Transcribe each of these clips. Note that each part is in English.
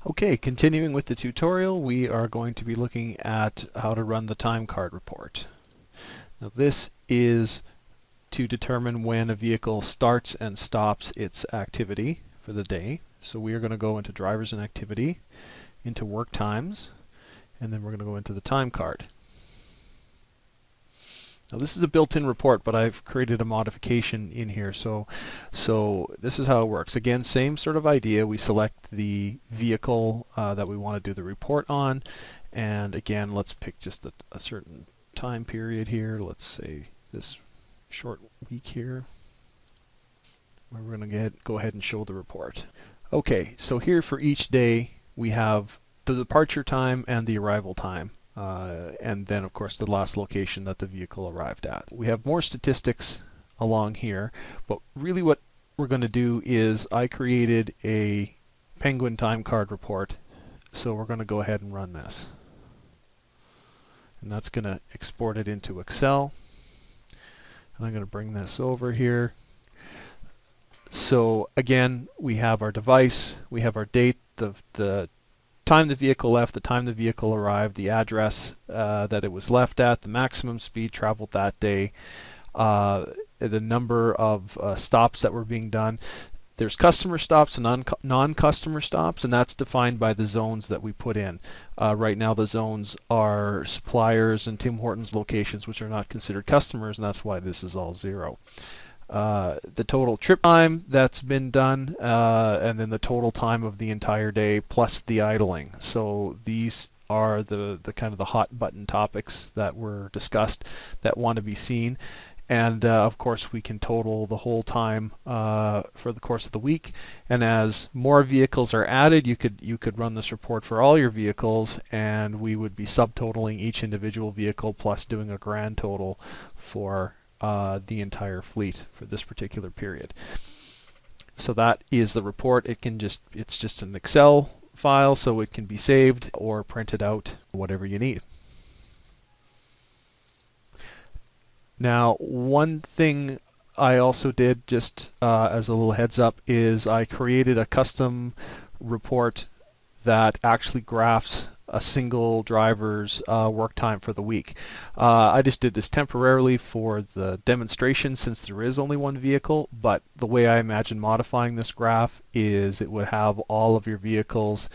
Okay, continuing with the tutorial, we are going to be looking at how to run the time card report. Now this is to determine when a vehicle starts and stops its activity for the day. So we are going to go into drivers and activity, into work times, and then we're going to go into the time card. Now this is a built-in report, but I've created a modification in here. So this is how it works. Again, same sort of idea. We select the vehicle that we want to do the report on. And again, let's pick just a certain time period here. Let's say this short week here, where we're going to go ahead and show the report. Okay, so here for each day, we have the departure time and the arrival time. And then of course the last location that the vehicle arrived at. We have more statistics along here, but really what we're going to do is I created a Penguin time card report, so we're going to go ahead and run this. And that's going to export it into Excel. And I'm going to bring this over here. So again, we have our device, we have our date, the time the vehicle left, the time the vehicle arrived, the address that it was left at, the maximum speed traveled that day, the number of stops that were being done. There's customer stops and non-customer stops, and that's defined by the zones that we put in. Right now the zones are suppliers and Tim Hortons locations, which are not considered customers, and that's why this is all 0. The total trip time that's been done, and then the total time of the entire day plus the idling. So these are the kind of the hot button topics that were discussed that want to be seen. And of course we can total the whole time for the course of the week. And as more vehicles are added, you could run this report for all your vehicles, and we would be subtotaling each individual vehicle plus doing a grand total for the entire fleet for this particular period. So that is the report. It's just an Excel file, so it can be saved or printed out, whatever you need. Now, one thing I also did, just as a little heads up, is I created a custom report that actually graphs a single driver's work time for the week. I just did this temporarily for the demonstration since there is only one vehicle, but the way I imagine modifying this graph is it would have all of your vehicles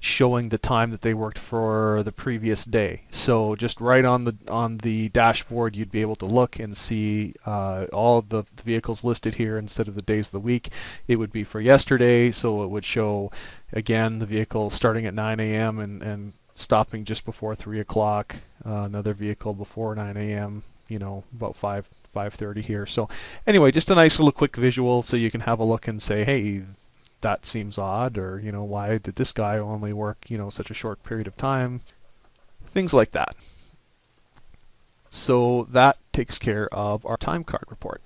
showing the time that they worked for the previous day. So just right on the dashboard, you'd be able to look and see all of the vehicles listed here instead of the days of the week. It would be for yesterday, so it would show again the vehicle starting at 9 a.m. and stopping just before 3 o'clock. Another vehicle before 9 a.m. You know, about 5:30 here. So anyway, just a nice little quick visual so you can have a look and say, hey, that seems odd, or why did this guy only work such a short period of time, things like that. So that takes care of our time card report.